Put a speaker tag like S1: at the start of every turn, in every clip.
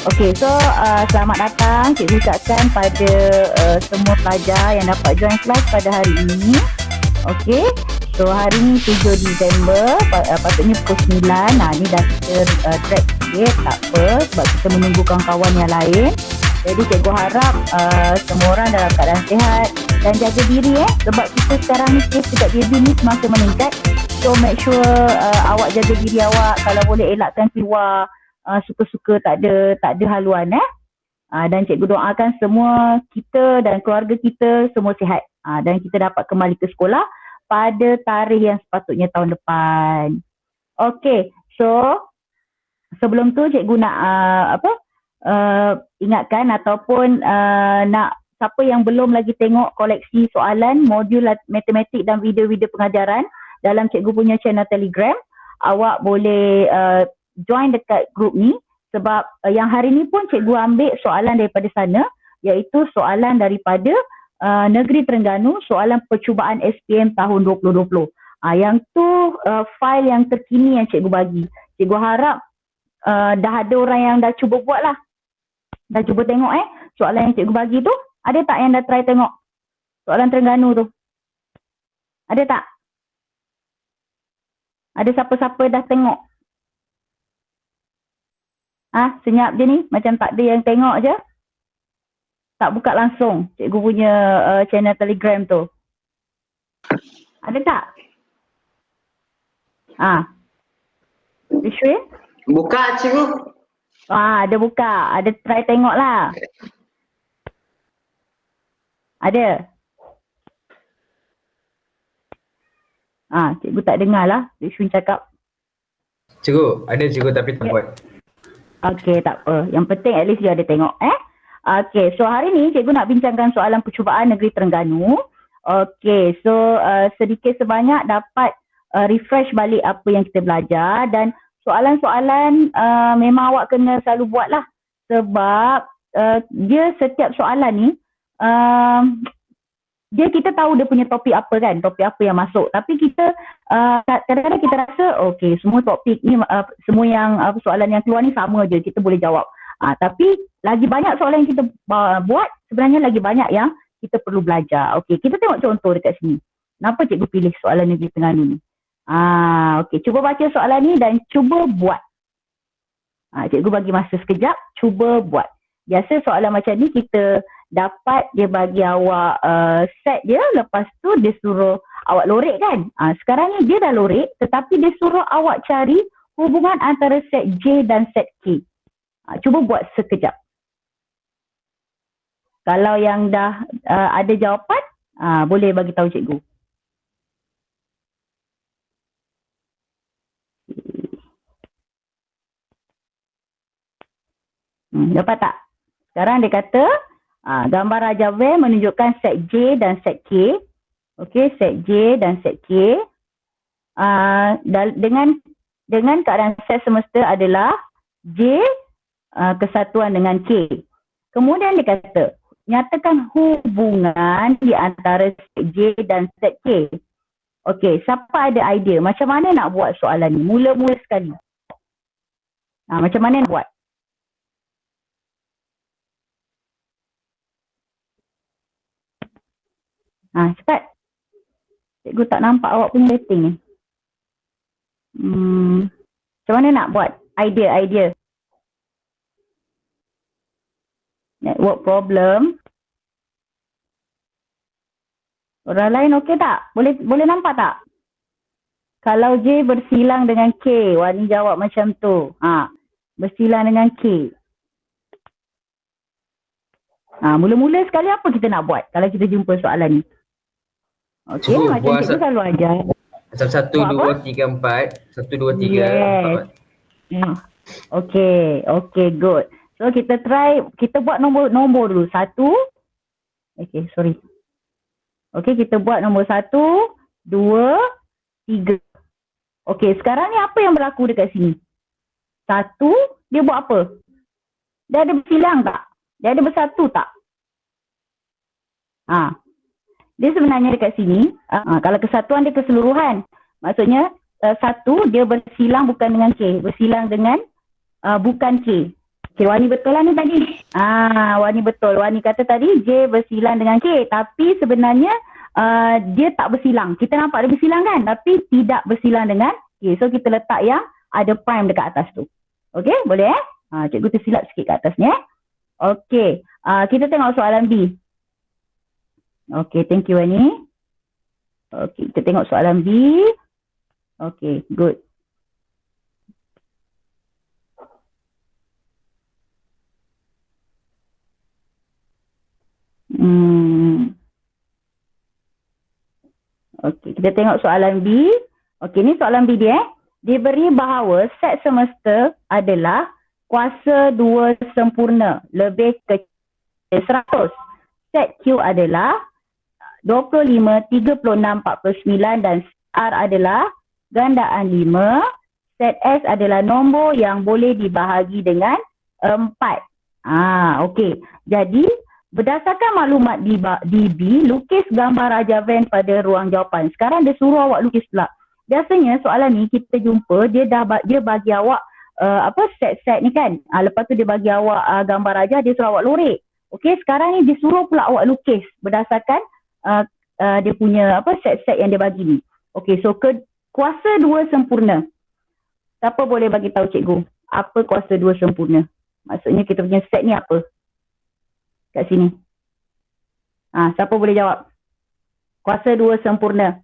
S1: Okey, so selamat datang cikgu ucapkan pada semua pelajar yang dapat join kelas pada hari ini. Okey, so hari ni 7 Disember, patutnya pukul 9. Ni dah kita track sikit, tak apa sebab kita menunggu kawan-kawan yang lain. Jadi cikgu harap semua orang dalam keadaan sihat dan jaga diri sebab kita sekarang ni kes dekat JB ni semakin meningkat. So make sure awak jaga diri awak, kalau boleh elakkan keluar suka-suka, tak ada haluan dan cikgu doakan semua kita dan keluarga kita semua sihat dan kita dapat kembali ke sekolah pada tarikh yang sepatutnya tahun depan. Okey, so sebelum tu cikgu nak ingatkan ataupun nak siapa yang belum lagi tengok koleksi soalan modul matematik dan video-video pengajaran dalam cikgu punya channel Telegram, awak boleh join dekat grup ni sebab yang hari ni pun cikgu ambil soalan daripada sana, iaitu soalan daripada Negeri Terengganu, soalan percubaan SPM tahun 2020. Yang tu file yang terkini yang cikgu bagi. Cikgu harap dah ada orang yang dah cuba buat lah. Dah cuba tengok soalan yang cikgu bagi tu. Ada tak yang dah try tengok soalan Terengganu tu? Ada tak? Ada siapa-siapa dah tengok? Senyap je ni, macam tak ada yang tengok je. Tak buka langsung cikgu punya channel Telegram tu. Ada tak? Ishwin?
S2: Buka cikgu.
S1: Ada buka. Ada try tengok lah. Ada? Cikgu tak dengar lah Ishwin cakap.
S3: Cikgu, ada cikgu tapi tak buat.
S1: Okey, tak apa. Yang penting at least dia ada tengok. Okey, so hari ni cikgu nak bincangkan soalan percubaan Negeri Terengganu. Okey, so sedikit sebanyak dapat refresh balik apa yang kita belajar dan soalan-soalan memang awak kena selalu buat lah sebab dia setiap soalan ni dia kita tahu dia punya topik apa kan, topik apa yang masuk. Tapi kita kadang-kadang kita rasa okey, semua topik ni semua yang soalan yang keluar ni sama je, kita boleh jawab. Tapi lagi banyak soalan yang kita buat, sebenarnya lagi banyak yang kita perlu belajar. Okey, kita tengok contoh dekat sini. Kenapa cikgu pilih soalan Negeri Terengganu ni? Okey, cuba baca soalan ni dan cuba buat. Cikgu bagi masa sekejap, cuba buat. Biasa soalan macam ni kita dapat dia bagi awak set dia, lepas tu dia suruh awak lorek kan. Sekarang ni dia dah lorek tetapi dia suruh awak cari hubungan antara set J dan set K. Cuba buat sekejap. Kalau yang dah ada jawapan, boleh bagi tahu cikgu. Dapat tak? Sekarang dia kata gambar Rajavel menunjukkan set J dan set K. Okey, set J dan set K. Dengan keadaan set semesta adalah J kesatuan dengan K. Kemudian dia kata, nyatakan hubungan di antara set J dan set K. Okey, siapa ada idea macam mana nak buat soalan ni? Mula-mula sekali. Macam mana nak buat? Cepat. Cikgu tak nampak awak punya rating ni. Macam mana nak buat? Idea. Network problem. Orang lain okey tak? Boleh nampak tak? Kalau J bersilang dengan K, Wani jawab macam tu. Bersilang dengan K. Mula-mula sekali apa kita nak buat kalau kita jumpa soalan ni? Okey, macam cikgu selalu ajar.
S3: Macam 1, 2, 3, 4. 1, 2, 3, 4.
S1: Okey, good. So kita try, kita buat nombor dulu. 1. Okey, sorry. Okey, kita buat nombor 1, 2, 3. Okey, sekarang ni apa yang berlaku dekat sini? 1, dia buat apa? Dia ada bersilang tak? Dia ada bersatu tak? Dia sebenarnya dekat sini, kalau kesatuan dia keseluruhan. Maksudnya 1 dia bersilang bukan dengan K, bersilang dengan bukan K. Okay, Wani betul lah ni tadi. Wani betul. Wani kata tadi J bersilang dengan K. Tapi sebenarnya dia tak bersilang. Kita nampak dia bersilang kan? Tapi tidak bersilang dengan K. So kita letak yang ada prime dekat atas tu. Okay, boleh cikgu tersilap sikit kat atas ni Okay, kita tengok soalan B. Okay, thank you Wani. Okay, kita tengok soalan B. Okay, good. Okey, kita tengok soalan B. Okey, ni soalan B dia. Diberi bahawa set semesta adalah kuasa 2 sempurna lebih kecil 100. Set Q adalah 25, 36, 49 dan R adalah gandaan 5. Set S adalah nombor yang boleh dibahagi dengan 4. Okey. Jadi berdasarkan maklumat di B, lukis gambar Raja Van pada ruang jawapan. Sekarang dia suruh awak lukis pula. Biasanya soalan ni kita jumpa dia bagi awak set-set ni kan. Lepas tu dia bagi awak gambar raja, dia suruh awak lorek. Okey, sekarang ni dia suruh pula awak lukis berdasarkan dia punya set-set yang dia bagi ni. Okey, so kuasa 2 sempurna. Siapa boleh bagi tahu cikgu? Apa kuasa 2 sempurna? Maksudnya kita punya set ni apa? Kat sini. Siapa boleh jawab? Kuasa 2 sempurna.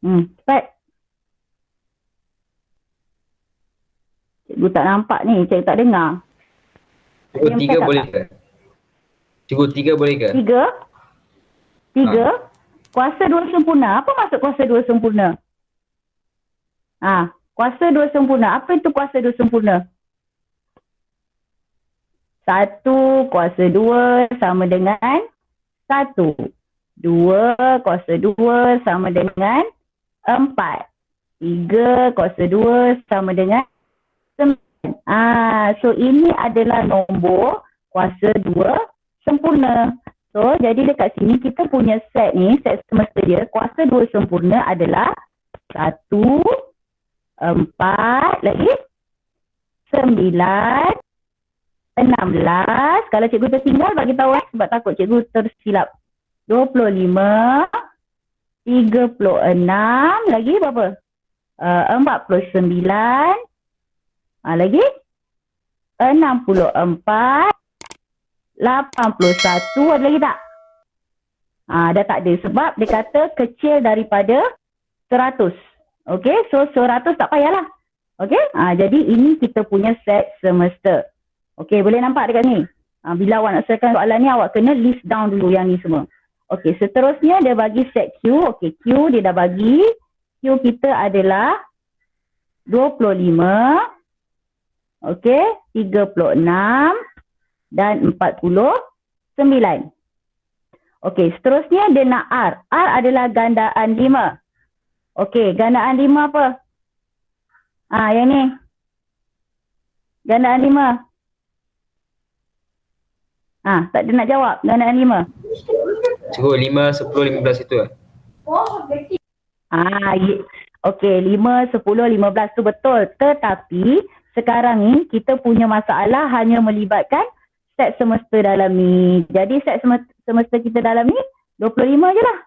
S1: Cepat. Cikgu tak nampak ni, cikgu tak dengar.
S3: Cikgu 3 boleh ke? Cikgu 3 boleh ke?
S1: 3? Kuasa 2 sempurna. Apa maksud kuasa 2 sempurna? Kuasa 2 sempurna. Apa itu kuasa 2 sempurna? 1 kuasa 2 sama dengan 1. 2 kuasa 2 sama dengan 4. 3 kuasa 2 sama dengan 9. So ini adalah nombor kuasa 2 sempurna. So jadi dekat sini kita punya set ni, set semesta dia, kuasa 2 sempurna adalah 1, 4, lagi 9, 16. Kalau cikgu tertinggal bagi tahu sebab takut cikgu tersilap. 25, 36, lagi berapa? 49, lagi 64, 81, ada lagi tak? Dah tak ada sebab dia kata kecil daripada 100. Okey, so 100 tak payahlah. Okey, jadi ini kita punya set semesta. Okey, boleh nampak dekat ni? Bila awak nak selesaikan soalan ni, awak kena list down dulu yang ni semua. Okey, seterusnya dia bagi set Q. Okey, Q dia dah bagi. Q kita adalah 25, okey, 36 dan 49. Okey, seterusnya dia nak R. R adalah gandaan 5. Okey, gandaan 5 apa? Yang ni. Gandaan 5. Tak ada nak jawab. Gandaan 5.
S3: Cikgu 5, 10, 15 itu lah.
S1: Okey, 5, 10, 15 tu betul. Tetapi sekarang ni kita punya masalah hanya melibatkan set semesta dalam ni. Jadi set semesta kita dalam ni 25 je lah.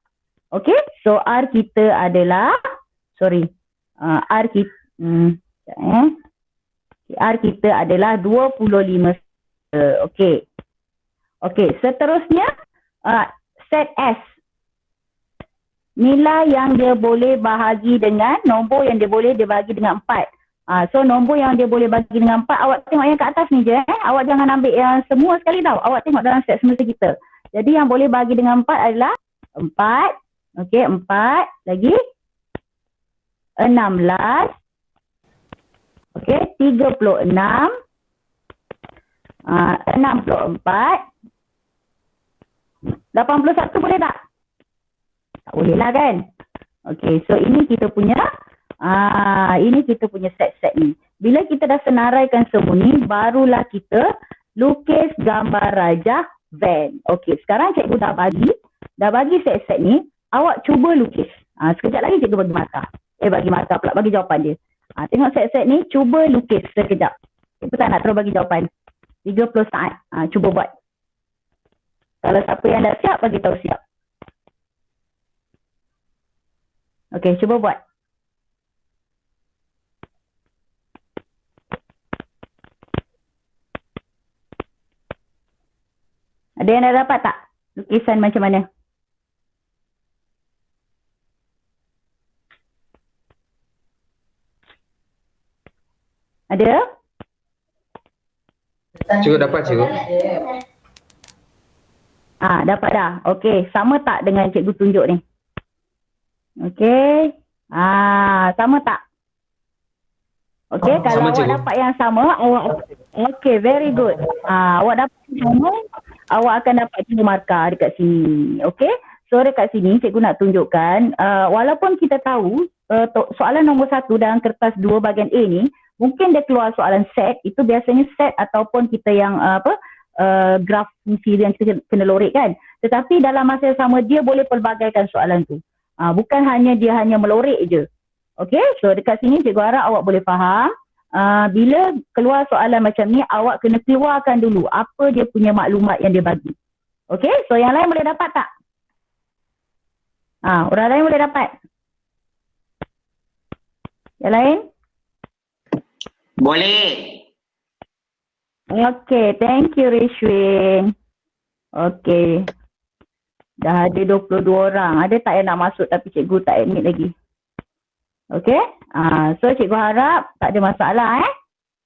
S1: Okey, so R kita adalah R kita adalah 25. Okey. Okey, seterusnya set S. Nilai yang dia boleh bahagi dengan nombor yang dia boleh dia bagi dengan 4. So nombor yang dia boleh bagi dengan 4, awak tengok yang kat atas ni je. Awak jangan ambil yang semua sekali tau. Awak tengok dalam set semesta kita. Jadi yang boleh bagi dengan 4 adalah 4. Okey, 4. Lagi 16. Okey, 36. 64. 81 boleh tak? Tak boleh lah kan? Okey, so ini kita punya set-set ni. Bila kita dah senaraikan semua ni, barulah kita lukis gambar Raja Van. Okey, sekarang cikgu dah bagi set-set ni, awak cuba lukis. Sekejap lagi cikgu bagi markah. Bagi markah pula, bagi jawapan dia. Tengok set-set ni, cuba lukis sekejap. Cikgu tak nak terus bagi jawapan. 30 saat. Cuba buat. Kalau siapa yang dah siap, bagi tahu siap. Okey, cuba buat. Ada yang dah dapat tak? Lukisan macam mana? Ada?
S3: Cikgu dapat cikgu.
S1: Dapat dah. Okey, sama tak dengan cikgu tunjuk ni? Okey. Sama tak? Okey, kalau
S3: sama,
S1: awak
S3: cikgu.
S1: dapat yang sama, awak okey, very good. Awak dapat yang sama, awak akan dapat 3 markah dekat sini. Okey? So dekat sini cikgu nak tunjukkan walaupun kita tahu soalan nombor 1 dalam kertas 2 bahagian A ni mungkin dia keluar soalan set, itu biasanya set ataupun kita yang graf fungsi yang kita kena lorek kan. Tetapi dalam masa yang sama dia boleh pelbagaikan soalan tu. Bukan hanya dia hanya melorek je. Okey, so dekat sini cikgu harap awak boleh faham. Bila keluar soalan macam ni, awak kena keluarkan dulu apa dia punya maklumat yang dia bagi. Okey, so yang lain boleh dapat tak? Orang lain boleh dapat? Yang lain?
S2: Boleh.
S1: Okey, thank you Rishwin. Okey. Dah ada 22 orang. Ada tak yang nak masuk tapi cikgu tak admit lagi? Okey. So cikgu harap tak ada masalah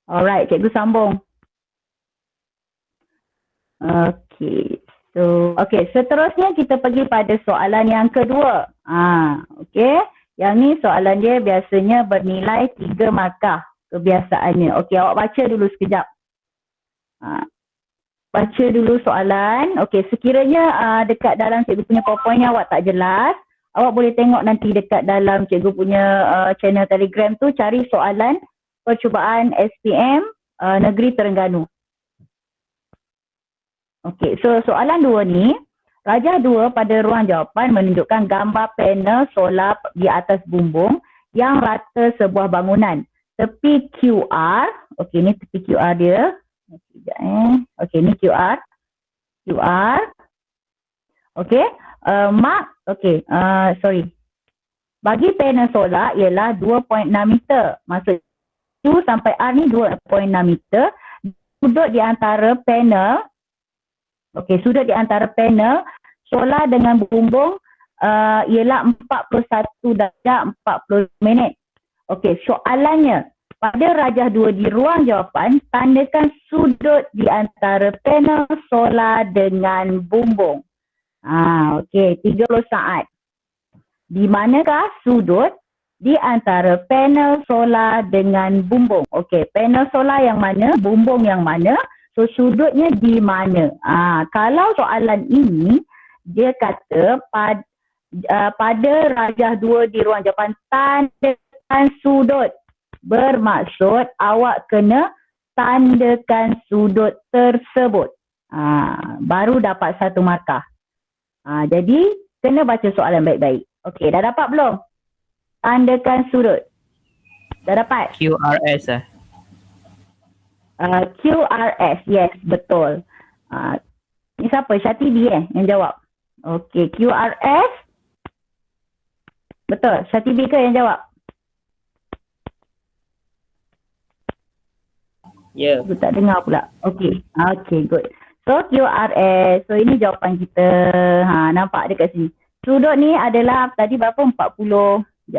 S1: Alright, cikgu sambung. Okey. So, seterusnya kita pergi pada soalan yang kedua. Okey. Yang ni soalan dia biasanya bernilai 3 markah kebiasaannya. Okey, awak baca dulu sekejap. Baca dulu soalan. Okey, sekiranya dekat dalam cikgu punya PowerPoint awak tak jelas, awak boleh tengok nanti dekat dalam cikgu punya channel Telegram tu, cari soalan percubaan SPM Negeri Terengganu. Okey, so soalan 2 ni, Rajah 2 pada ruang jawapan menunjukkan gambar panel solar di atas bumbung yang rata sebuah bangunan. Tepi QR, okey ni tepi QR dia. Okey ni QR. Okey, mark, okey, bagi panel solar ialah 2.6 meter. Maksud Q sampai R ni 2.6 meter. Sudut di antara panel, sudut di antara panel solar dengan bumbung ialah 41 darjah 40 minit. Okey, soalannya, pada Rajah 2 di ruang jawapan, tandakan sudut di antara panel solar dengan bumbung. Okey, 30 saat. Di manakah sudut di antara panel solar dengan bumbung? Okey, panel solar yang mana, bumbung yang mana, so sudutnya di mana? Kalau soalan ini, dia kata pada Rajah 2 di ruang jawapan, tandakan sudut. Bermaksud awak kena tandakan sudut tersebut. Baru dapat 1 markah. Jadi kena baca soalan baik-baik. Okey, dah dapat belum? Tandakan sudut. Dah dapat?
S4: QRS
S1: QRS, yes, betul. Ni siapa? Syatibi yang jawab? Okey, QRS. Betul, Syatibi ke yang jawab?
S4: Ya.
S1: Aku tak dengar pula. Okey, good. So QRS, so ini jawapan kita. Nampak dekat sini. Sudut ni adalah tadi berapa? 41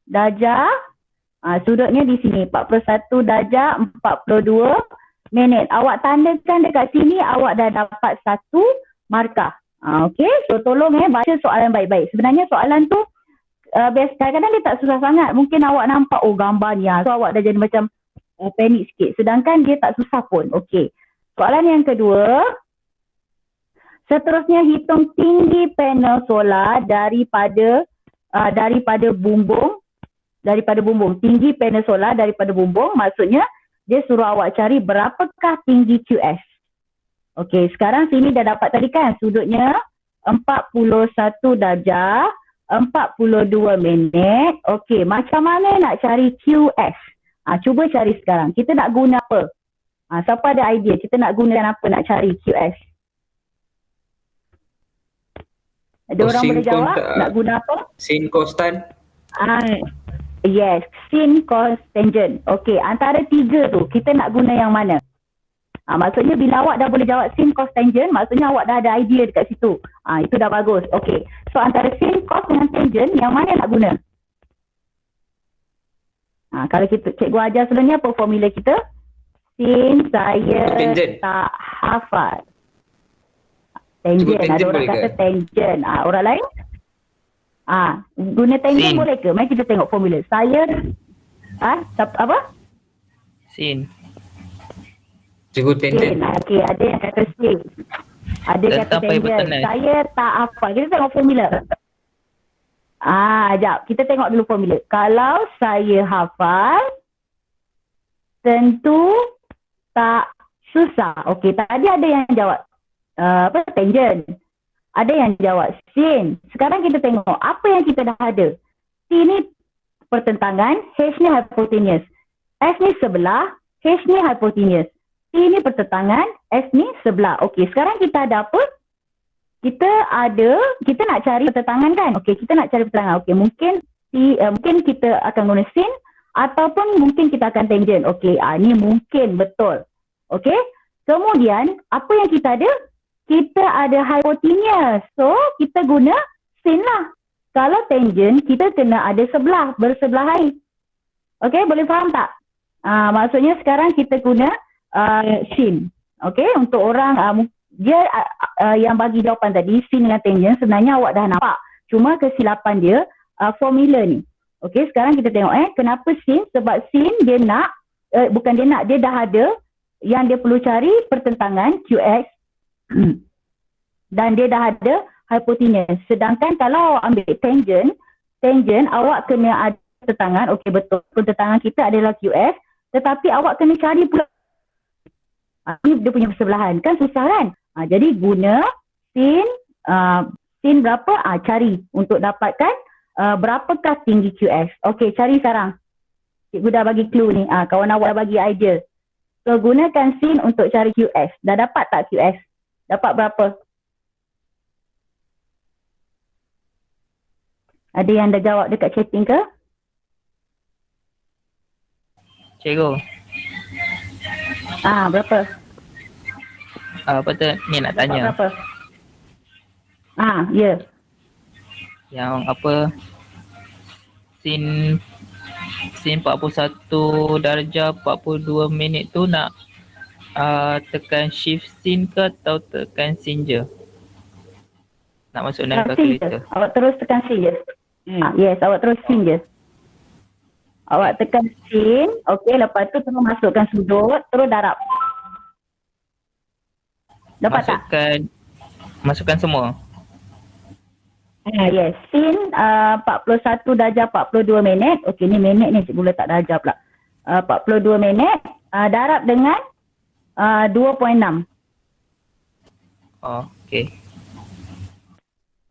S1: darjah. Sudutnya di sini 41 darjah 42 minit. Awak tandakan dekat sini, awak dah dapat 1 markah. Okey, so tolong baca soalan baik-baik. Sebenarnya soalan tu kadang-kadang dia tak susah sangat. Mungkin awak nampak gambar ni, so awak dah jadi macam panik sikit. Sedangkan dia tak susah pun. Okey. Soalan yang kedua. Seterusnya hitung tinggi panel solar daripada bumbung. Tinggi panel solar daripada bumbung, maksudnya dia suruh awak cari berapakah tinggi QS. Okey, sekarang sini dah dapat tadi kan sudutnya 41 darjah 42 minit. Okey, macam mana nak cari QS? Cuba cari sekarang. Kita nak guna apa? Siapa ada idea? Kita nak gunakan apa nak cari QS? Ada orang boleh jawab? Nak guna apa?
S3: Sin constant.
S1: Yes, sin, cos, tangent. Okey, antara tiga tu, kita nak guna yang mana? Maksudnya bila awak dah boleh jawab sin, cos, tangent, maksudnya awak dah ada idea dekat situ. Itu dah bagus. Okey, so antara sin, cos dengan tangent, yang mana nak guna? Kalau kita, cikgu ajar sebelum ni apa formula kita? Sin, saya
S3: Tangent.
S1: tak hafal. Tangent, ada orang kata tangent. Orang lain? Guna tangent
S2: Sin.
S1: boleh ke? Mari kita tengok formula. Saya apa?
S2: Sin.
S3: Cikgu
S1: Sin.
S3: tangent.
S1: Okey, ada yang kata sin. Ada
S2: Dan
S1: kata
S2: sampai
S1: tangent.
S2: bertenang.
S1: Saya tak hafal. Kita tengok formula. Sekejap. Kita tengok dulu formula. Kalau saya hafal, tentu tak susah. Okey, tadi ada yang jawab tangent. Ada yang jawab sin. Sekarang kita tengok apa yang kita dah ada. T ni pertentangan, H ni hypotenuse. S ni sebelah, H ni hypotenuse. T ni pertentangan, S ni sebelah. Okey, sekarang kita ada apa? Kita nak cari pertentangan kan? Okey, kita nak cari pertentangan. Okey, mungkin kita akan guna sin ataupun mungkin kita akan tangent. Okey, ni mungkin betul. Okey, kemudian apa yang kita ada? Kita ada hypotenuse. So, kita guna sin lah. Kalau tangent, kita kena ada bersebelahan. Okey, boleh faham tak? Maksudnya sekarang kita guna sin. Okey, untuk orang dia yang bagi jawapan tadi, sin dengan tangent, sebenarnya awak dah nampak. Cuma kesilapan dia formula ni. Okey, sekarang kita tengok kenapa sin? Sebab sin dia nak, dia dah ada yang dia perlu cari pertentangan QX dan dia dah ada hypotenuse. Sedangkan kalau awak ambil tangent awak kena ada pertentangan. Okey, betul, pertentangan kita adalah QS, tetapi awak kena cari pula ni dia punya persebelahan. Kan susah kan? Jadi guna sin berapa? Cari untuk dapatkan berapakah tinggi QS. Okey, cari sekarang. Cikgu dah bagi clue ni. Kawan awak dah bagi idea. So gunakan sin untuk cari QS. Dah dapat tak QS? Dapat berapa? Ada yang dah jawab dekat chatting ke?
S2: Cikgu.
S1: Berapa?
S2: Apa tu? Ni nak tanya.
S1: Berapa? Ya.
S2: Yang apa? Sin 41 darjah 42 minit tu nak tekan shift sin ke atau tekan sin je? Nak masuk dalam kalkulator.
S1: Awak terus tekan sin je. Yes, awak terus sin je. Awak tekan sin, okey, lepas tu terus masukkan sudut, terus darab. Dapat
S2: Masukkan semua.
S1: Yes, sin 41 darjah 42 minit. Okey, ni minit ni cikgu letak darjah pula. 42 minit darab dengan 2.6.
S2: Okey.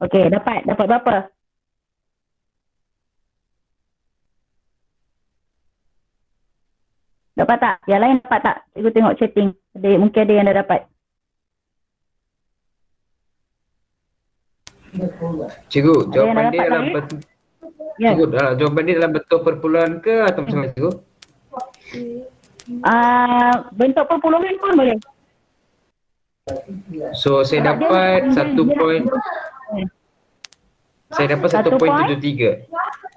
S1: Okey, dapat berapa? Dapat tak? Yang lain dapat tak? Cikgu tengok chatting. Mungkin ada yang dah dapat.
S3: Cikgu, jawapan
S1: yang
S3: dia
S1: dapat
S3: dalam
S1: lagi?
S3: bentuk
S1: Ya.
S3: Cikgu, jawapan dia dalam bentuk perpuluhan ke atau macam mana cikgu?
S1: Bentuk perpuluhan pun boleh.
S3: So saya dapat 1 point. Saya dapat 1.73.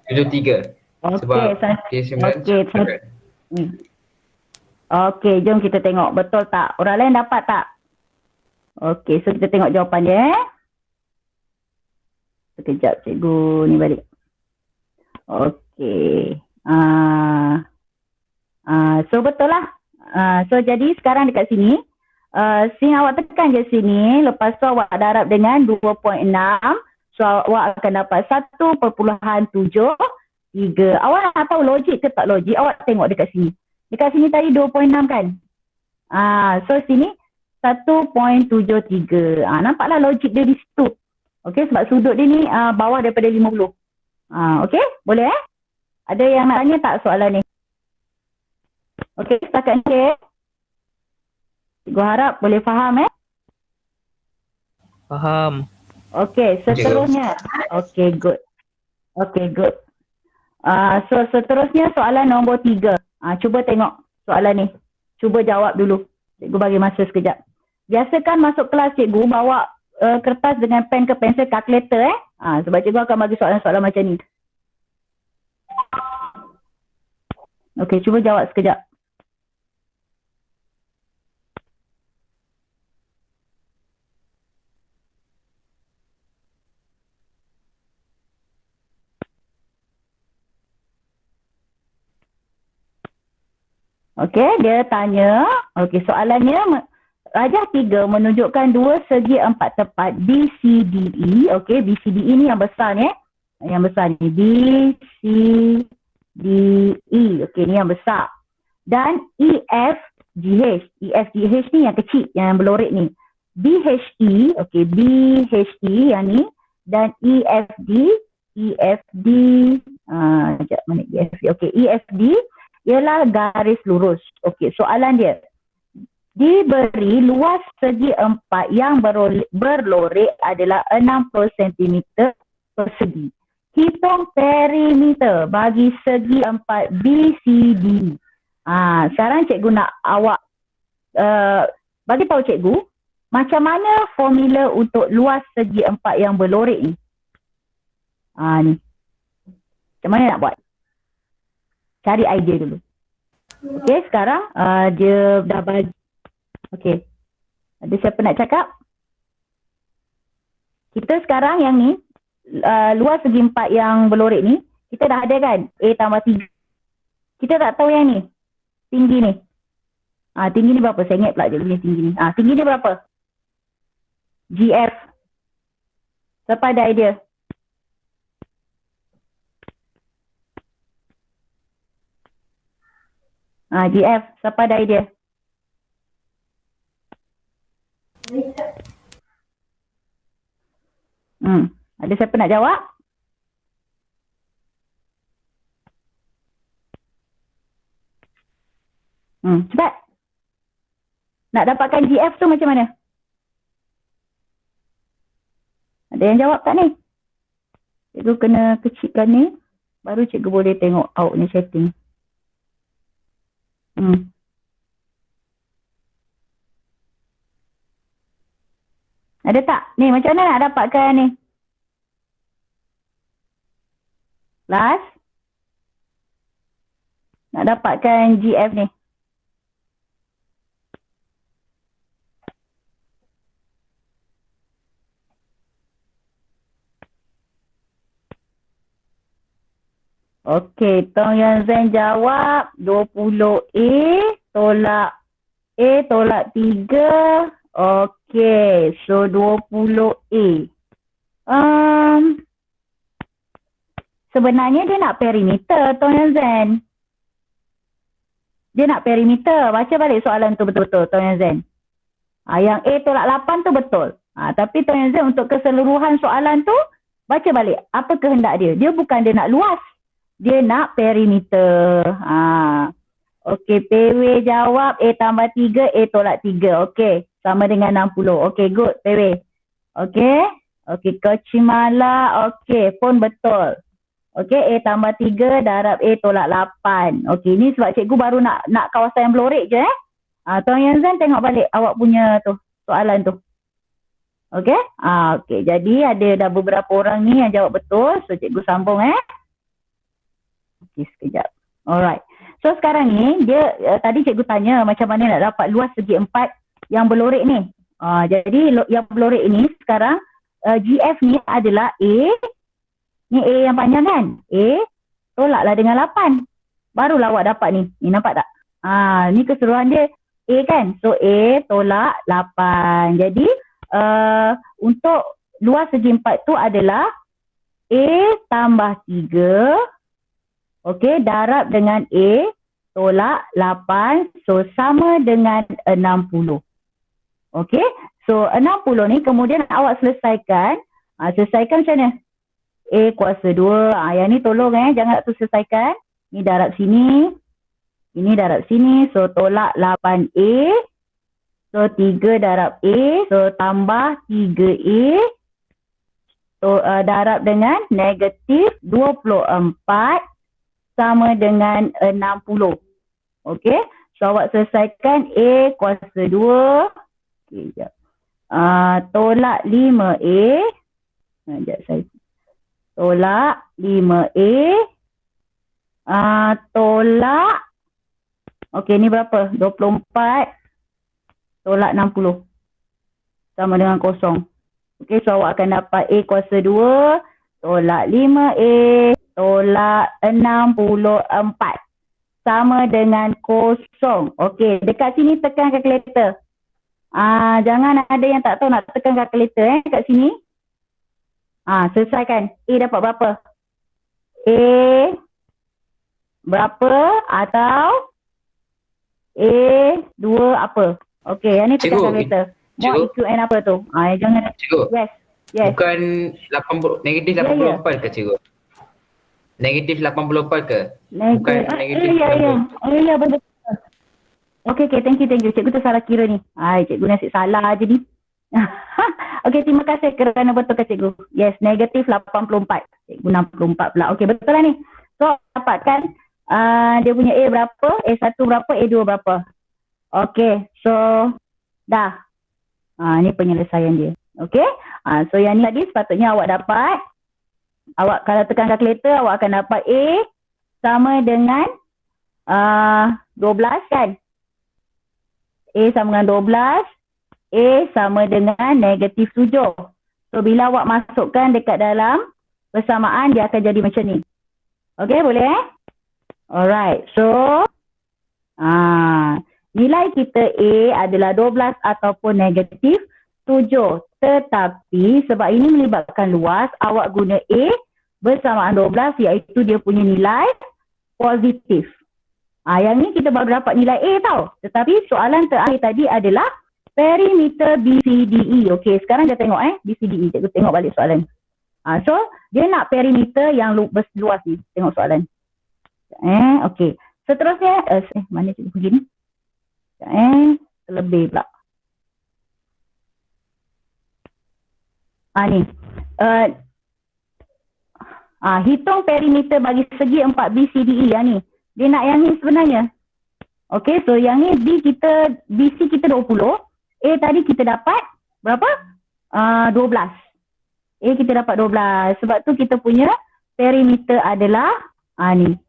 S3: 73. Sebab dia 9.
S1: Okey, jom kita tengok betul tak? Orang lain dapat tak? Okey, so kita tengok jawapan dia. Sekejap cikgu ni balik. Okey. So betul lah. So jadi sekarang dekat sini, sin awak tekan je sini, lepas tu awak darab dengan 2.6. So awak akan dapat 1.73. Awak nak tahu logik ke tak logik? Awak tengok dekat sini. Dekat sini tadi 2.6 kan? So sini 1.73. Nampaklah logik dia di situ. Okey, sebab sudut dia ni bawah daripada 50. Okey, boleh Ada yang nak tanya tak soalan ni? Okey, setakat ni cikgu harap boleh faham
S2: Faham.
S1: Okey, seterusnya. Okey, good. So seterusnya soalan nombor 3. Cuba tengok soalan ni. Cuba jawab dulu. Cikgu bagi masa sekejap. Biasakan masuk kelas cikgu bawa kertas dengan pen ke pensel kalkulator sebab cikgu akan bagi soalan-soalan macam ni. Okey, cuba jawab sekejap. Okey, dia tanya, soalannya rajah 3 menunjukkan dua segi empat tepat BCDE. Okey, BCDE ni yang besar ni Yang besar ni BCDE. Okey, ni yang besar. Dan EFGH. EFGH ni yang kecil, yang berlorek ni. BHE, okey, BHE yang ni, dan EFD, sekejap mana EFD. Okey, EFD ialah garis lurus. Okey, soalan dia. Diberi luas segi empat yang berlorek adalah 60 cm persegi. Hitung perimeter bagi segi empat BCD. Sekarang cikgu nak awak bagi tahu cikgu macam mana formula untuk luas segi empat yang berlorek ni. Ni. Macam mana nak buat? Cari idea dulu. Okey, sekarang dia dah bagi. Okey. Ada siapa nak cakap? Kita sekarang yang ni, luas segi empat yang berlorek ni, kita dah ada kan? A tambah 3. Kita tak tahu yang ni. Tinggi ni. Tinggi ni berapa? Saya ingat pula dia punya tinggi ni. Tinggi ni berapa? GF. Siapa ada idea? GF, siapa ada idea? Ada siapa nak jawab? Cepat. Nak dapatkan GF tu macam mana? Ada yang jawab tak ni? Cikgu kena kecilkan ni, baru cikgu boleh tengok out ni setting. Ada tak? Ni macam mana nak dapatkan ni? Last. Nak dapatkan GF ni. Okey, Tong Yan Zen jawab 20A tolak A tolak 3. Okey, so 20A. Sebenarnya dia nak perimeter, Tong Yan Zen. Dia nak perimeter. Baca balik soalan tu betul-betul, Tong Yan Zen. Yang A tolak 8 tu betul. Tapi Tong Yan Zen untuk keseluruhan soalan tu, baca balik. Apa kehendak dia? Dia bukan dia nak luas. Dia nak perimeter. Okey, PW jawab A tambah 3, A tolak 3. Okey, sama dengan 60. Okey, good, PW. Okey, Kocimala. Okey, pun betul. Okey, A tambah 3 darab A tolak 8. Okey, ni sebab cikgu baru nak kawasan yang berlorek je Tuan Yan Zen tengok balik awak punya tu, soalan tu. Okey, okey, jadi ada dah beberapa orang ni yang jawab betul. So, cikgu sambung Okey, sekejap. Alright. So sekarang ni dia tadi cikgu tanya macam mana nak dapat luas segi empat yang berlorek ni. Jadi yang berlorek ini sekarang GF ni adalah A. Ni A yang panjang kan? A tolaklah dengan 8. Barulah awak dapat ni. Ni nampak tak? Ni keseluruhan dia A kan? So A tolak 8. Jadi untuk luas segi empat tu adalah A tambah 3. Okey, darab dengan A tolak 8. So, sama dengan 60. Okey, so 60 ni kemudian awak selesaikan Selesaikan macam mana? A kuasa 2. Yang ni tolong jangan nak tu selesaikan. Ni darab sini. Ini darab sini. So tolak 8A. So 3 darab A. So tambah 3A. So darab dengan negatif 24 sama dengan 60. Okey. So awak selesaikan A kuasa 2. Okey, sekejap. Tolak 5A. Sekejap saya. Tolak 5A. Tolak. Okey, ni berapa? 24. Tolak 60. Sama dengan kosong. Okey, so awak akan dapat A kuasa 2. Tolak 5A. Tolak 64. Sama dengan kosong. Okey, dekat sini tekan kalkulator. Jangan ada yang tak tahu nak tekan kalkulator kat sini. Selesaikan. A dapat berapa? A berapa atau A 2 apa? Okey, yang ni tekan kalkulator. Mod EQN apa tu? Jangan.
S3: Cikgu.
S1: Yes.
S3: Bukan 80, negatif 84 ke cikgu? Negatif 84 ke? Bukan negatif.
S1: Ya, betul. Okey, thank you. Cikgu tu salah kira ni. Cikgu nasib salah je ni. Okey, terima kasih kerana betulkan cikgu. Yes, negatif 84. Cikgu 64 pula. Okey, betul lah ni. So, dapatkan dia punya A berapa, A1 berapa, A2 berapa. Okey, so dah. Ni penyelesaian dia. Okey. So yang ni tadi sepatutnya awak dapat. Awak kalau tekan kalkulator awak akan dapat A sama dengan 12 kan. A sama dengan 12. A sama dengan negatif 7. So bila awak masukkan dekat dalam persamaan dia akan jadi macam ni. Okey, boleh Alright. So nilai kita A adalah 12 ataupun negatif 7. Tetapi sebab ini melibatkan luas, awak guna A bersamaan 12 iaitu dia punya nilai positif. Yang ni kita baru dapat nilai A tau. Tetapi soalan terakhir tadi adalah perimeter BCDE. Okey, sekarang kita tengok BCDE. Cikgu tengok balik soalan. So dia nak perimeter yang luas ni. Tengok soalan. Okey. Seterusnya, mana cikgu pergi ni? Lebih pula. Ni. Hitung perimeter bagi segi 4 BCDE yang ni. Dia nak yang ni sebenarnya. Okey, so yang ni BC kita 20. A tadi kita dapat berapa? 12. A kita dapat 12. Sebab tu kita punya perimeter adalah ni.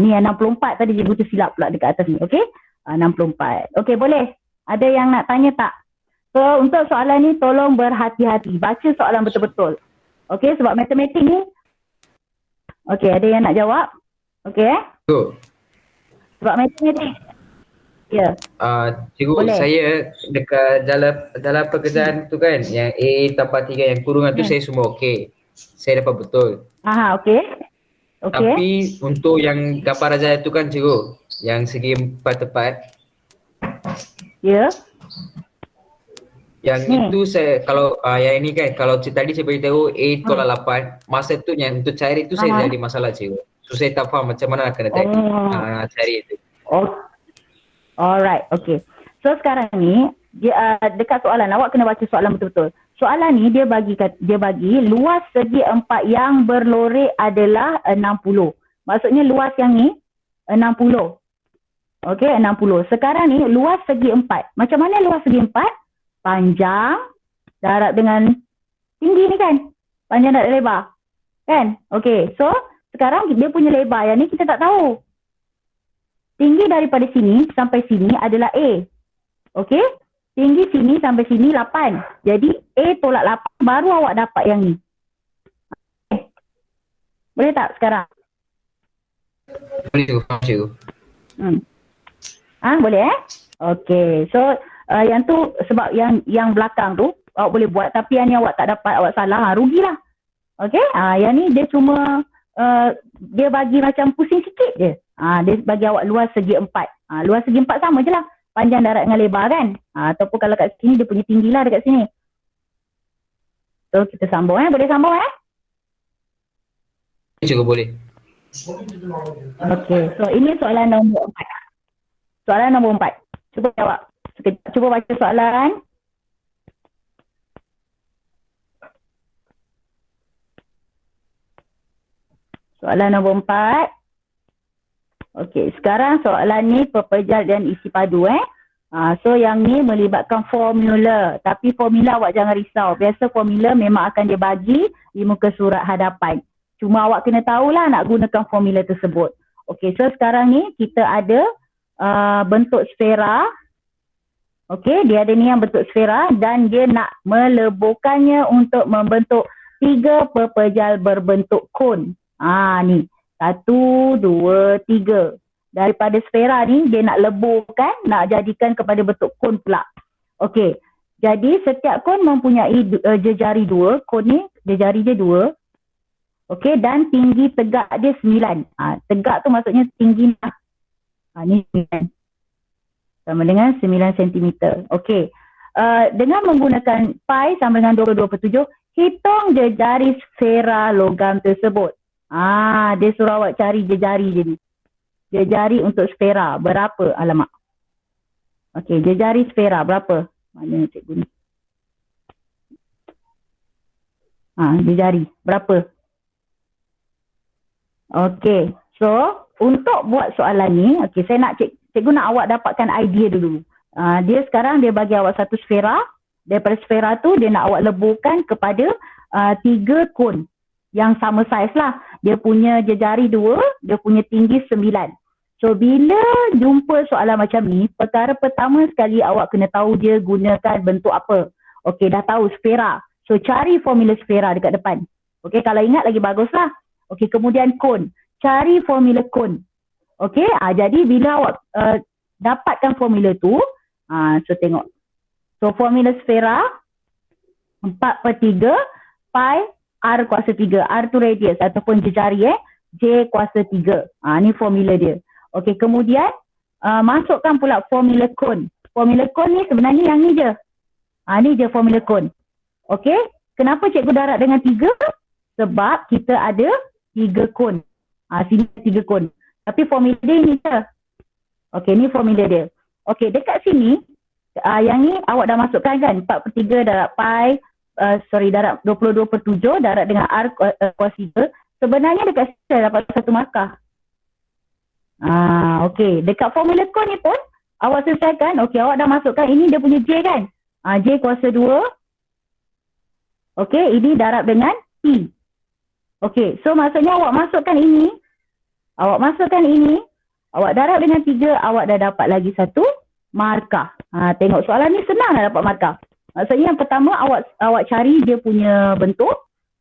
S1: Ni yang 64 tadi cikgu tu silap pula dekat atas ni. Okey? 64. Okey, boleh? Ada yang nak tanya tak? So untuk soalan ni tolong berhati-hati. Baca soalan betul-betul. Okey, sebab matematik ni. Okey, ada yang nak jawab? Okey Sebab matematik. Ya.
S3: Cikgu, boleh. Saya dekat dalam pekerjaan tu kan, yang A tambah 3 yang kurungan tu saya semua okey. Saya dapat betul.
S1: Okey.
S3: Tapi untuk yang gambar raja tu kan cikgu, yang segi 4 tepat. Ya. Yang itu saya kalau yang ini kan, kalau tadi saya beritahu A tolak 8, masa tu yang untuk cari itu saya jadi masalah cikgu. So saya tak faham macam mana nak kena cari itu. Alright, okay. So sekarang ni dia dekat soalan, awak kena baca soalan betul-betul. Soalan ni dia bagi luas segi 4 yang berlorek adalah 60. Maksudnya luas yang ni 60. Okey, 60. Sekarang ni luas segi 4. Macam mana luas segi 4? Panjang darab dengan tinggi ni kan? Panjang darab lebar. Kan? Okey, so sekarang dia punya lebar yang ni kita tak tahu. Tinggi daripada sini sampai sini adalah A. Okey? Tinggi sini sampai sini 8. Jadi A tolak 8 baru awak dapat yang ni. Okay. Boleh tak sekarang? Boleh tu. Boleh Okey. So yang tu sebab yang belakang tu awak boleh buat, tapi yang ni awak tak dapat, awak salah, rugilah. Okey? Yang ni dia cuma dia bagi macam pusing sikit je. Dia bagi awak luas segi 4. Luas segi 4 sama je lah. Panjang darab dengan lebar kan. Ataupun kalau kat sini dia punya tinggi lah dekat sini. So kita sambung boleh sambung
S2: Cikgu boleh.
S3: Okey, so ini soalan nombor 4. Soalan nombor 4. Cuba jawab. Cuba baca soalan. Soalan nombor 4. Okey, sekarang soalan ni pepejal dan isi padu So yang ni melibatkan formula. Tapi formula awak jangan risau. Biasa formula memang akan dia bagi di muka surat hadapan. Cuma awak kena tahulah nak gunakan formula tersebut. Okey, so sekarang ni kita ada bentuk sfera. Okey, dia ada ni yang bentuk sfera dan dia nak meleburkannya untuk membentuk 3 pepejal berbentuk kon. Ni. 1, 2, 3. Daripada sfera ni dia nak leburkan, nak jadikan kepada bentuk kon pula. Okey. Jadi setiap kon mempunyai jejari 2. Kon ni jejari dia 2. Okey, dan tinggi tegak dia 9. Tegak tu maksudnya tinggi lah. Ni 9. Sama dengan 9 cm. Okey. Dengan menggunakan pi sama dengan 22/7, hitung jejari sfera logam tersebut. Dia suruh awak cari jejari je ni. Jejari untuk sfera berapa? Alamak. Okey, jejari sfera berapa? Mana cikgu ni? Jejari berapa? Okey, so untuk buat soalan ni, okey, saya nak cikgu nak awak dapatkan idea dulu. Dia sekarang dia bagi awak satu sfera. Daripada sfera tu dia nak awak leburkan kepada 3 kon yang sama saiz lah. Dia punya jejari 2, dia punya tinggi 9. So bila jumpa soalan macam ni, perkara pertama sekali awak kena tahu dia gunakan bentuk apa. Okey, dah tahu sfera. So cari formula sfera dekat depan. Okey, kalau ingat lagi baguslah. Okey, kemudian kon. Cari formula kon. Okey, jadi bila awak dapatkan formula tu, so tengok. So formula sfera 4/3 pi R kuasa 3. R tu radius ataupun jejari J kuasa 3. Ni formula dia. Okey, kemudian masukkan pula formula kon. Formula kon ni sebenarnya yang ni je. Ni je formula kon. Okey, kenapa cikgu darab dengan 3? Sebab kita ada 3 kon. Sini 3 kon. Tapi formula dia ni je. Okey, ni formula dia. Okey, dekat sini yang ni awak dah masukkan kan 4/3 darab pi darab 22/7 darab dengan R kuasa 3. Sebenarnya dekat sini dah dapat satu markah. Okey, dekat formula kon ni pun awak selesaikan. Okey, awak dah masukkan ini dia punya J kan. J kuasa 2. Okey, ini darab dengan T. Okey, so maksudnya awak masukkan ini. Awak masukkan ini. Awak darab dengan 3, awak dah dapat lagi satu markah. Tengok soalan ni senang dah dapat markah. Maksudnya yang pertama awak cari dia punya bentuk.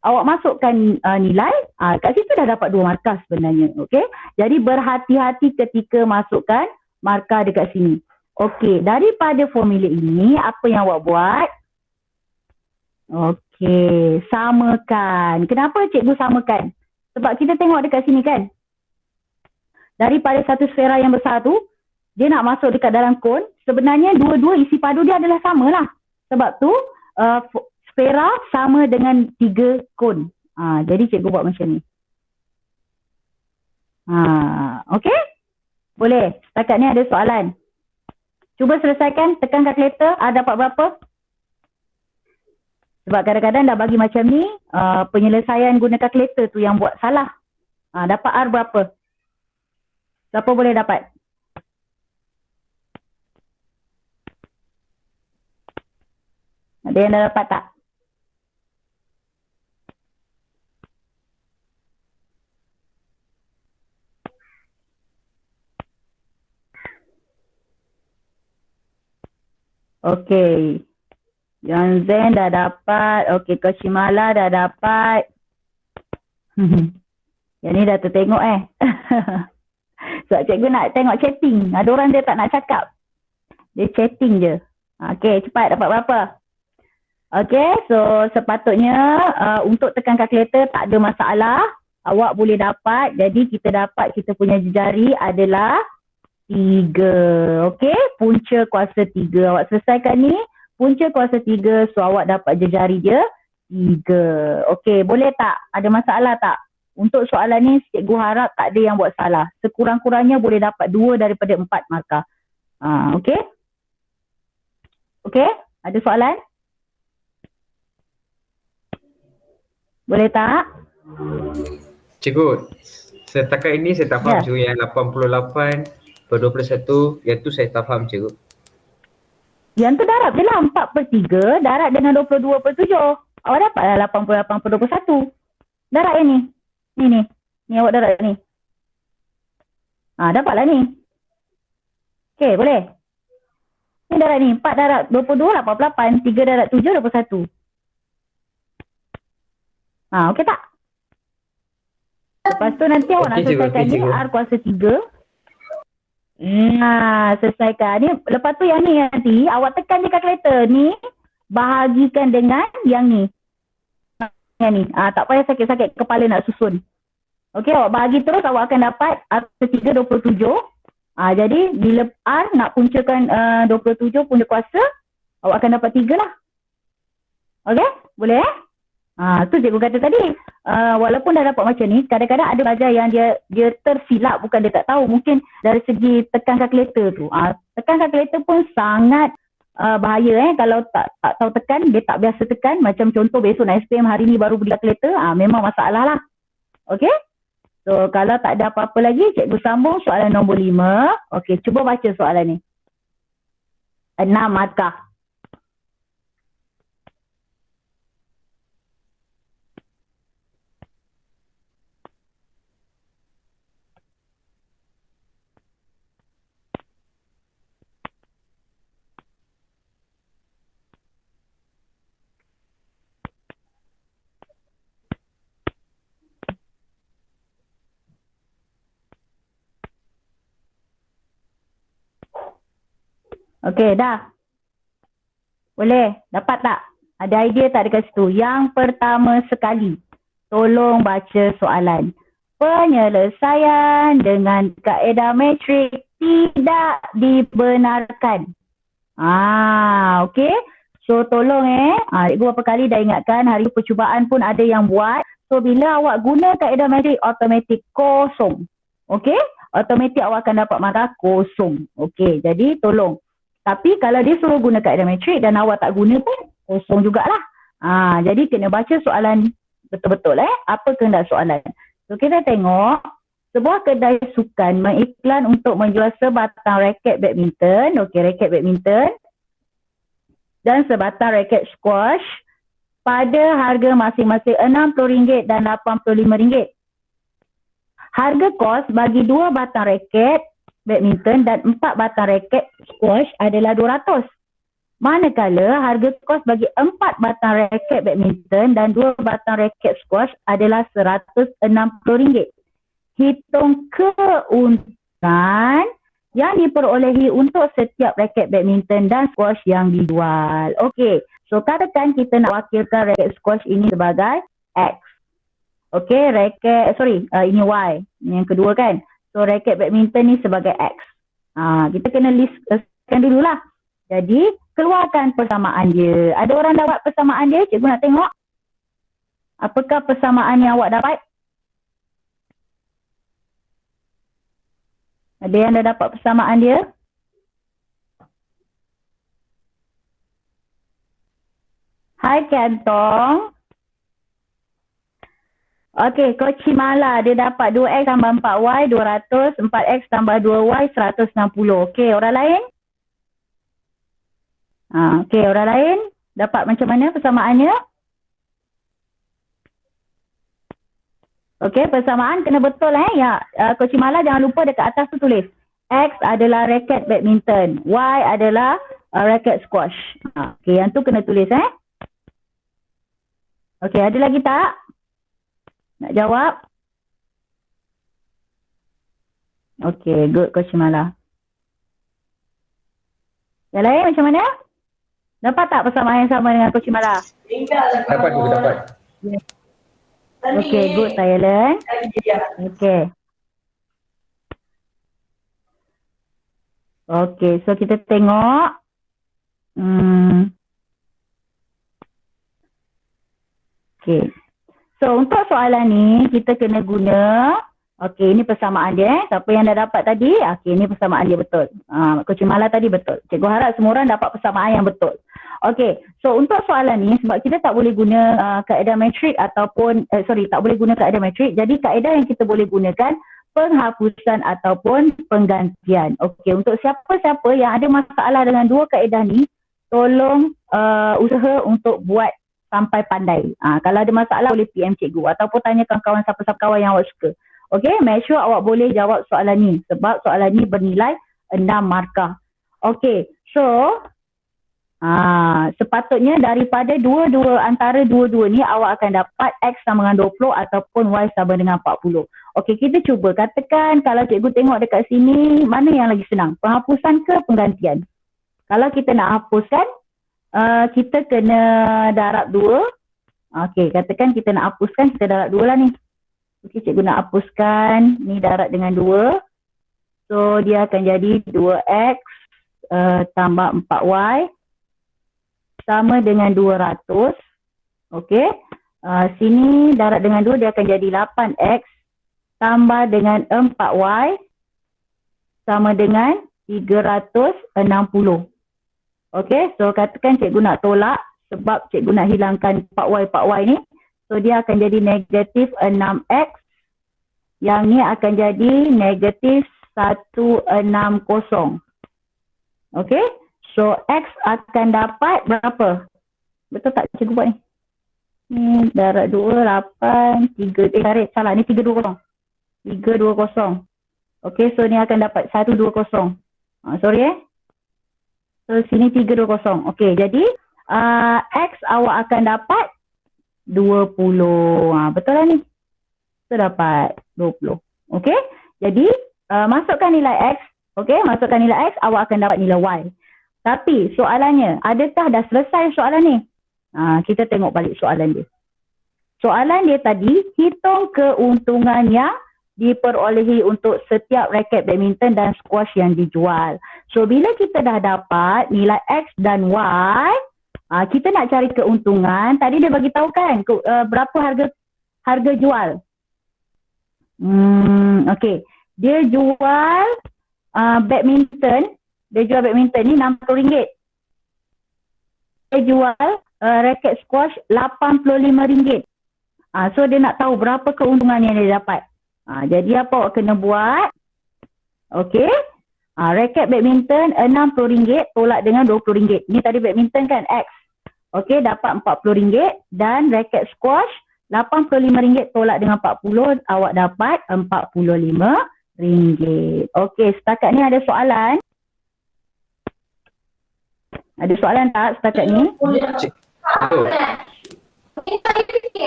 S3: Awak masukkan nilai, kat situ dah dapat 2 markah sebenarnya. Okey. Jadi berhati-hati ketika masukkan markah dekat sini. Okey, daripada formula ini apa yang awak buat? Okey, samakan. Kenapa cikgu samakan? Sebab kita tengok dekat sini kan. Daripada satu sfera yang besar tu, dia nak masuk dekat dalam kon. Sebenarnya dua-dua isi padu dia adalah sama lah. Sebab tu sfera sama dengan 3 kon. Jadi cikgu buat macam ni. Okey? Boleh? Setakat ni ada soalan. Cuba selesaikan, tekan kalkulator. Dapat berapa? Sebab kadang-kadang dah bagi macam ni, penyelesaian guna kalkulator tu yang buat salah. Dapat R berapa? Siapa boleh dapat? Ada yang dah dapat tak? Okey. Yang Zen dah dapat. Okey, Koshimala dah dapat. Yang ni dah tertengok Sebab cikgu nak tengok chatting. Ada orang dia tak nak cakap. Dia chatting je. Okey, cepat dapat berapa? Okey, so sepatutnya untuk tekan kalkulator tak ada masalah. Awak boleh dapat. Jadi kita dapat kita punya jejari adalah 3. Okey, punca kuasa 3. Awak selesaikan ni. Punca kuasa 3, so awak dapat jejari dia Okey, boleh tak? Ada masalah tak? Untuk soalan ni, cikgu harap tak ada yang buat salah. Sekurang-kurangnya boleh dapat 2 daripada 4 markah. Okey? Okey? Ada soalan? Boleh tak?
S4: Cikgu, setakat ini saya tak faham
S3: Ya.
S4: cikgu yang 88 per 21, yang tu saya tak faham cikgu.
S3: Yang tu darab je lah 4/3 darab dengan 22/7. Awak dapatlah 88/21. Darab yang ni. Ni awak darab ni. Dapatlah ni. Okey, boleh? Ni darab ni. 4 darab 22, 88. 3 darab 7, 21. Okey tak? Lepas tu nanti awak nak
S4: Okey, cikgu.
S3: selesaikan
S4: Okey,
S3: ni
S4: cikgu.
S3: R kuasa 3. Selesaikan. Ni, lepas tu yang ni nanti awak tekan je kalkulator ni, bahagikan dengan yang ni. Yang ni. Tak payah sakit-sakit kepala nak susun. Okey, awak bahagi terus, awak akan dapat R kuasa 3, 27. Jadi bila R nak puncakan 27 punca kuasa, awak akan dapat 3 lah. Okey? Boleh tu cikgu kata tadi. Walaupun dah dapat macam ni, kadang-kadang ada pelajar yang dia tersilap, bukan dia tak tahu. Mungkin dari segi tekan kalkulator tu. Tekan kalkulator pun sangat bahaya kalau tak tahu tekan, dia tak biasa tekan. Macam contoh besok nak SPM, hari ni baru beli kalkulator, memang masalah lah. Okey? So kalau tak ada apa-apa lagi, cikgu sambung soalan nombor 5. Okey, cuba baca soalan ni. 6 markah. Okey, dah. Boleh? Dapat tak? Ada idea tak dekat situ? Yang pertama sekali, tolong baca soalan. Penyelesaian dengan kaedah metrik tidak dibenarkan. Okey. So tolong cikgu berapa kali dah ingatkan, hari percubaan pun ada yang buat. So bila awak guna kaedah metrik, automatik kosong. Okey? Automatik awak akan dapat markah kosong. Okey, jadi tolong. Tapi kalau dia suruh guna kaedah metrik dan awak tak guna pun kosong jugalah. Jadi kena baca soalan betul-betul apa kehendak soalan. So kita tengok, sebuah kedai sukan mengiklan untuk menjual sebatang raket badminton, raket badminton dan sebatang raket squash pada harga masing-masing RM60 dan RM85. Harga kos bagi 2 batang raket badminton dan 4 batang raket squash adalah RM200. Manakala harga kos bagi 4 batang raket badminton dan 2 batang raket squash adalah RM160. Hitung keuntungan yang diperolehi untuk setiap raket badminton dan squash yang dijual. Okey, so katakan kita nak wakilkan raket squash ini sebagai X. Okey, ini Y. Ini yang kedua kan. So raket badminton ni sebagai X. Kita kena listkan dululah. Jadi keluarkan persamaan dia. Ada orang dah buat persamaan dia? Cikgu nak tengok. Apakah persamaan yang awak dapat? Ada yang dah dapat persamaan dia? Hai Kantong. Okey, Koci Mala dia dapat 2X tambah 4Y 200, 4X tambah 2Y 160. Okey, orang lain? Okey, orang lain dapat macam mana persamaannya? Okey, persamaan kena betul Koci Mala jangan lupa dekat atas tu tulis X adalah raket badminton, Y adalah raket squash. Okey, yang tu kena tulis Okey, ada lagi tak? Nak jawab? Okey, good Coach Mala. Yang lain macam mana? Dapat tak persamaan yang sama dengan Coach Mala?
S4: Dapat juga, dapat.
S3: Okey, good Thailand. Okey. Okey, so kita tengok. Okey. So untuk soalan ni kita kena guna, okey ini persamaan dia. Siapa yang dah dapat tadi, okey ini persamaan dia betul. Coach Mala tadi betul. Cikgu harap semua orang dapat persamaan yang betul. Okey, so untuk soalan ni sebab kita tak boleh guna kaedah metrik ataupun, tak boleh guna kaedah metrik. Jadi kaedah yang kita boleh gunakan penghapusan ataupun penggantian. Okey, untuk siapa-siapa yang ada masalah dengan dua kaedah ni, tolong usaha untuk buat sampai pandai. Kalau ada masalah boleh PM cikgu ataupun tanyakan kawan siapa-siapa kawan yang awak suka. Okey, make sure awak boleh jawab soalan ni sebab soalan ni bernilai 6 markah. Okey, so sepatutnya daripada antara dua-dua ni awak akan dapat X sama dengan 20 ataupun Y sama dengan 40. Okey, kita cuba katakan kalau cikgu tengok dekat sini, mana yang lagi senang? Penghapusan ke penggantian? Kalau kita nak hapuskan, kita kena darab 2. Okey, katakan kita nak hapuskan, kita darab 2 lah ni. Okey, cikgu nak hapuskan, ni darab dengan 2. So, dia akan jadi 2X tambah 4Y sama dengan 200. Okey, sini darab dengan 2, dia akan jadi 8X tambah dengan 4Y sama dengan 360. Okey, so katakan cikgu nak tolak sebab cikgu nak hilangkan 4Y ni. So dia akan jadi negatif 6X. Yang ni akan jadi negatif 160. Okey, so X akan dapat berapa? Betul tak cikgu buat ni? Ni darab 2, 8, 3, salah ni 320. 320. Okey, so ni akan dapat 120. Sorry So sini 320. Okey, jadi X awak akan dapat 20. Betul lah ni. So dapat 20. Okey, jadi masukkan nilai X. Okey, masukkan nilai X, awak akan dapat nilai Y. Tapi soalannya, adakah dah selesai soalan ni? Kita tengok balik soalan dia. Soalan dia tadi, hitung keuntungan yang diperolehi untuk setiap raket badminton dan squash yang dijual. So bila kita dah dapat nilai X dan Y, kita nak cari keuntungan. Tadi dia bagi tahu kan berapa harga jual. Okey. Dia jual badminton ni RM60. Dia jual raket squash RM85. So dia nak tahu berapa keuntungan yang dia dapat. Jadi apa awak kena buat? Okey. Raket badminton RM60 tolak dengan RM20. Ni tadi badminton kan X. Okey, dapat RM40 dan raket squash RM85 tolak dengan 40, awak dapat RM45. Okey, setakat ni ada soalan? Ada soalan tak setakat ni?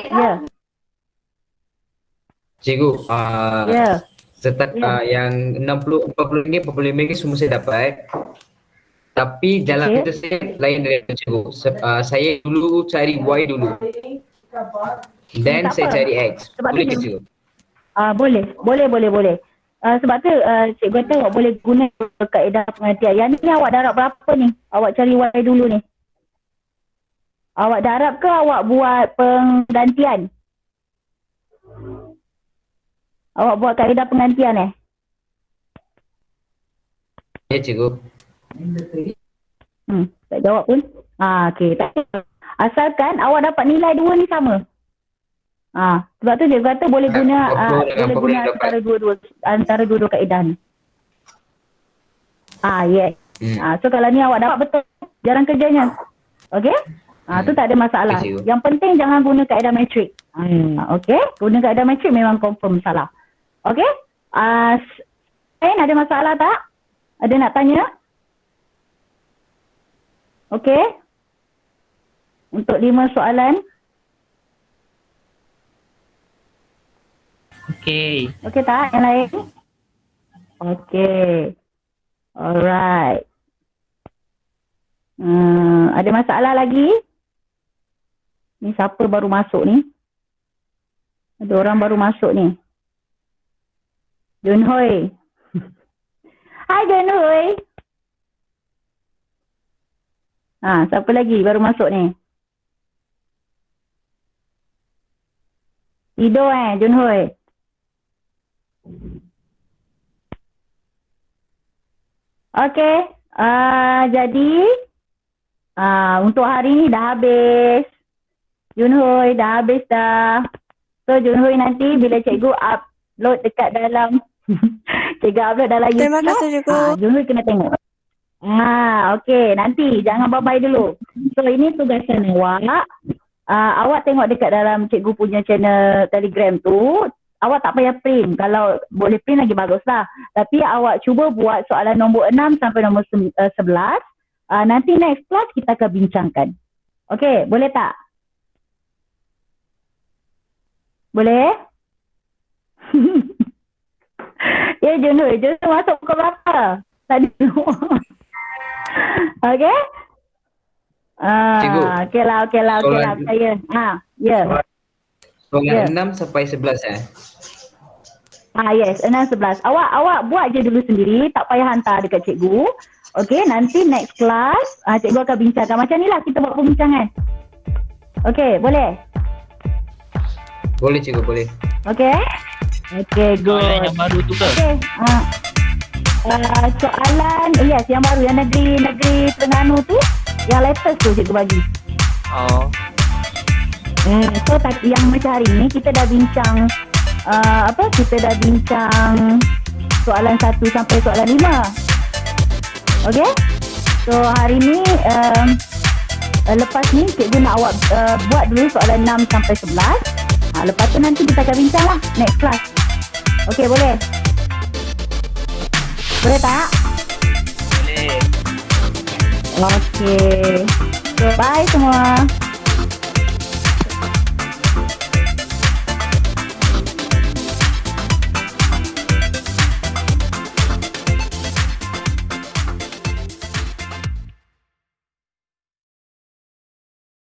S3: Ya.
S4: Cikgu,
S3: Ya.
S4: yang RM40 RM45 semua saya dapat. Tapi jalan
S3: Okey.
S4: kita saya lain dengan cikgu. Saya dulu cari Y dulu. Then
S3: Tak
S4: saya
S3: apa.
S4: cari X.
S3: Sebab
S4: Boleh
S3: tu
S4: ke
S3: cikgu-
S4: cikgu?
S3: Boleh. Sebab tu cikgu kata awak boleh guna kaedah pengertian. Yang ni awak darab berapa ni? Awak cari Y dulu ni. Awak darab ke awak buat penggantian? Awak buat kaedah penggantian
S4: Ya cikgu.
S3: Tak jawab pun. Okey. Asalkan awak dapat nilai dua ni sama. Sebab tu dia kata boleh guna
S4: Apa boleh dapat?
S3: antara dua-dua kaedah ni. Yes. So kalau ni awak dapat betul jalan kerjanya. Okey? Tu tak ada masalah.
S4: Okey, cikgu.
S3: Yang penting jangan guna kaedah metrik. Okey? Guna kaedah metrik memang confirm salah. Okey? Ada masalah tak? Ada nak tanya? Okey? Untuk 5 soalan.
S2: Okey.
S3: Okey tak? Yang lain? Okey. Alright. Ada masalah lagi? Ni siapa baru masuk ni? Ada orang baru masuk ni. Junhoi. Hai Junhoi. Siapa lagi baru masuk ni? Tidur Junhui. Okey, jadi untuk hari ni dah habis. Junhui dah habis dah. So Junhui nanti bila cikgu upload dekat dalam cikgu upload dalam YouTube.
S5: Terima kasih cikgu.
S3: Junhui kena tengok. Okey, nanti jangan bye-bye dulu. So ini tugasan awak. Awak tengok dekat dalam cikgu punya channel Telegram tu. Awak tak payah print. Kalau boleh print lagi baguslah. Tapi awak cuba buat soalan nombor 6 sampai nombor 11. Nanti next class kita akan bincangkan. Okey, boleh tak? Boleh? Ya Junhui masuk pukul berapa? Tadi. Okey?
S4: Cikgu.
S3: Okeylah. Saya. Ya.
S4: Soalan 6 sampai 11
S3: Yes, 6, 11. Awak buat je dulu sendiri, tak payah hantar dekat cikgu. Okey, nanti next class cikgu akan bincangkan. Macam ni lah kita buat perbincangan. Okey, boleh?
S4: Boleh cikgu, boleh.
S3: Okey? Okey, good.
S2: Soalan yang baru tu ke?
S3: Okey. Soalan, yes, yang baru, yang negeri Terengganu tu, yang latest tu cikgu bagi.
S2: Oh.
S3: So yang macam hari ni kita dah bincang kita dah bincang soalan 1 sampai soalan 5. Okey? So hari ni lepas ni cikgu nak awak buat dulu soalan 6 sampai 11. Lepas tu nanti kita akan bincang lah next class. Okey, boleh? Boleh tak?
S2: Boleh.
S3: Okey. So bye semua.